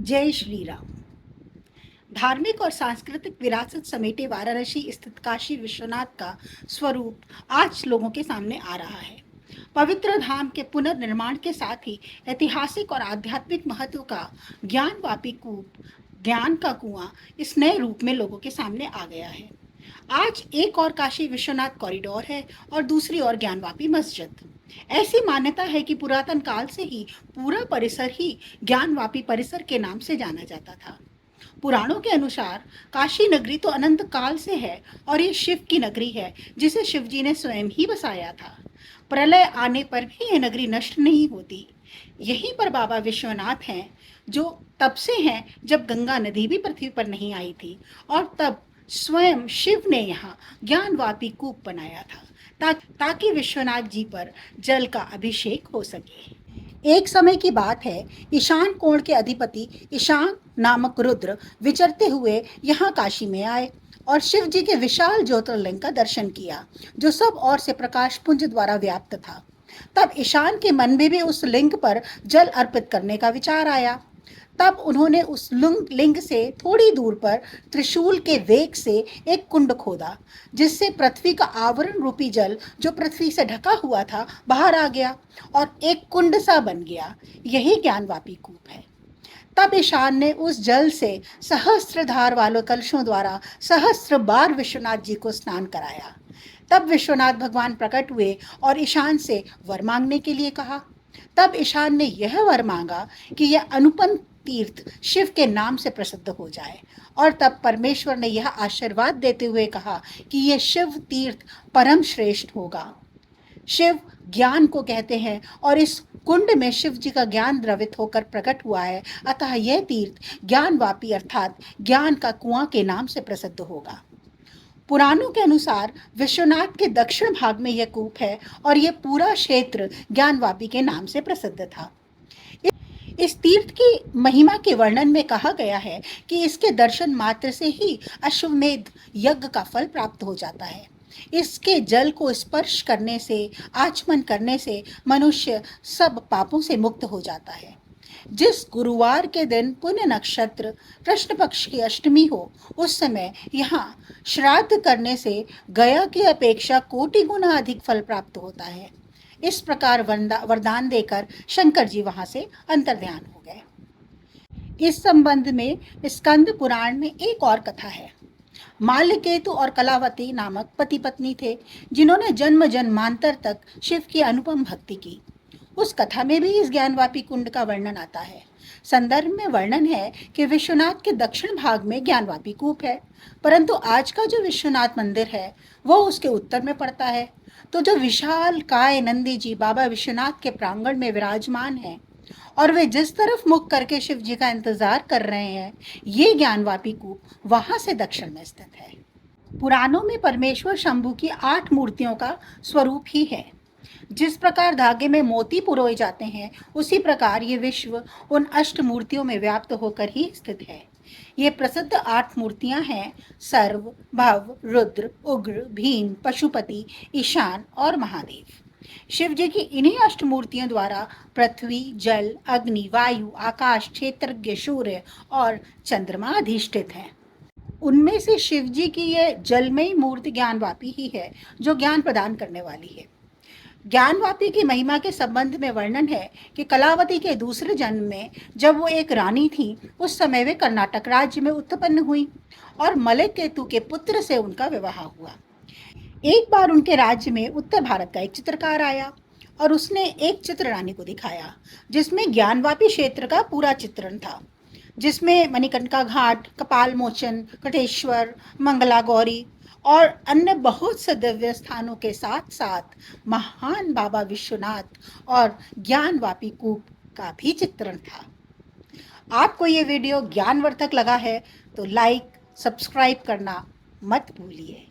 जय श्री राम। धार्मिक और सांस्कृतिक विरासत समेटे वाराणसी स्थित काशी विश्वनाथ का स्वरूप आज लोगों के सामने आ रहा है। पवित्र धाम के पुनर्निर्माण के साथ ही ऐतिहासिक और आध्यात्मिक महत्व का ज्ञानवापी कूप, ज्ञान का कुआं इस नए रूप में लोगों के सामने आ गया है। आज एक और काशी विश्वनाथ कॉरिडोर है और दूसरी ओर ज्ञानवापी मस्जिद। ऐसी मान्यता है कि पुरातन काल से ही पूरा परिसर ही ज्ञानवापी परिसर के नाम से जाना जाता था। पुराणों के अनुसार काशी नगरी तो अनंत काल से है और ये शिव की नगरी है जिसे शिव जी ने स्वयं ही बसाया था। प्रलय आने पर भी यह नगरी नष्ट नहीं होती। यहीं पर बाबा विश्वनाथ हैं जो तब से हैं जब गंगा नदी भी पृथ्वी पर नहीं आई थी और तब स्वयं शिव ने यहाँ ज्ञानवापी कूप बनाया था ताकि विश्वनाथ जी पर जल का अभिषेक हो सके। एक समय की बात है, ईशान कोण के अधिपति ईशान नामक रुद्र विचरते हुए यहाँ काशी में आए और शिव जी के विशाल ज्योतिर्लिंग का दर्शन किया जो सब ओर से प्रकाश पुंज द्वारा व्याप्त था। तब ईशान के मन में भी उस लिंग पर जल अर्पित करने का विचार आया। तब उन्होंने उस लिंग से थोड़ी दूर पर त्रिशूल के वेग से एक कुंड खोदा जिससे पृथ्वी का आवरण रूपी जल जो पृथ्वी से ढका हुआ था बाहर आ गया और एक कुंड सा बन गया। यही ज्ञानवापी कूप है। तब ईशान ने उस जल से सहस्त्र धार वाले कलशों द्वारा सहस्त्र बार विश्वनाथ जी को स्नान कराया। तब विश्वनाथ भगवान प्रकट हुए और ईशान से वर मांगने के लिए कहा। तब ईशान ने यह वर मांगा कि यह अनुपम तीर्थ शिव के नाम से प्रसिद्ध हो जाए और तब परमेश्वर ने यह आशीर्वाद देते हुए कहा कि यह शिव तीर्थ परम श्रेष्ठ होगा। शिव ज्ञान को कहते हैं और इस कुंड में शिव जी का ज्ञान द्रवित होकर प्रकट हुआ है, अतः यह तीर्थ ज्ञानवापी अर्थात ज्ञान का कुआं के नाम से प्रसिद्ध होगा। पुराणों के अनुसार विश्वनाथ के दक्षिण भाग में यह कूप है और यह पूरा क्षेत्र ज्ञानवापी के नाम से प्रसिद्ध था। इस तीर्थ की महिमा के वर्णन में कहा गया है कि इसके दर्शन मात्र से ही अश्वमेध यज्ञ का फल प्राप्त हो जाता है। इसके जल को स्पर्श करने से, आचमन करने से मनुष्य सब पापों से मुक्त हो जाता है। जिस गुरुवार के दिन पुण्य नक्षत्र कृष्ण पक्ष की अष्टमी हो उस समय यहाँ श्राद्ध करने से गया की अपेक्षा कोटि गुना अधिक फल प्राप्त होता है। इस प्रकार वरदान देकर शंकर जी वहां से अंतर्ध्यान हो गए। इस संबंध में स्कंद पुराण में एक और कथा है। माल्यकेतु और कलावती नामक पति पत्नी थे जिन्होंने जन्म जन्मांतर तक शिव की अनुपम भक्ति की। उस कथा में भी इस ज्ञानवापी कुंड का वर्णन आता है। संदर्भ में वर्णन है कि विश्वनाथ के दक्षिण भाग में ज्ञानवापी कूप है, परंतु आज का जो विश्वनाथ मंदिर है वो उसके उत्तर में पड़ता है। तो जो विशाल काय नंदी जी बाबा विश्वनाथ के प्रांगण में विराजमान हैं और वे जिस तरफ मुख करके शिव जी का इंतजार कर रहे हैं, ये ज्ञानवापी कूप वहां से दक्षिण में स्थित है। पुराणों में परमेश्वर शंभु की 8 मूर्तियों का स्वरूप ही है। जिस प्रकार धागे में मोती पुरोए जाते हैं उसी प्रकार ये विश्व उन 8 मूर्तियों में व्याप्त होकर ही स्थित है। ये प्रसिद्ध 8 मूर्तियां हैं सर्व, भव, रुद्र, उग्र, भीम, पशुपति, ईशान और महादेव। शिव जी की इन्हीं 8 मूर्तियों द्वारा पृथ्वी, जल, अग्नि, वायु, आकाश, क्षेत्रज्ञ, सूर्य और चंद्रमा अधिष्ठित हैं। उनमें से शिव जी की यह जलमयी मूर्ति ज्ञानवापी ही है जो ज्ञान प्रदान करने वाली है। ज्ञानवापी की महिमा के संबंध में वर्णन है कि कलावती के दूसरे जन्म में जब वो एक रानी थी उस समय वे कर्नाटक राज्य में उत्पन्न हुई और मलयकेतु के पुत्र से उनका विवाह हुआ। एक बार उनके राज्य में उत्तर भारत का एक चित्रकार आया और उसने एक चित्र रानी को दिखाया जिसमें ज्ञानवापी क्षेत्र का पूरा चित्रण था, जिसमें मणिकर्णिका घाट, कपाल मोचन, कटेश्वर, मंगला गौरी और अन्य बहुत से दिव्य स्थानों के साथ साथ महान बाबा विश्वनाथ और ज्ञानवापी कूप का भी चित्रण था। आपको ये वीडियो ज्ञानवर्धक लगा है तो लाइक, सब्सक्राइब करना मत भूलिए।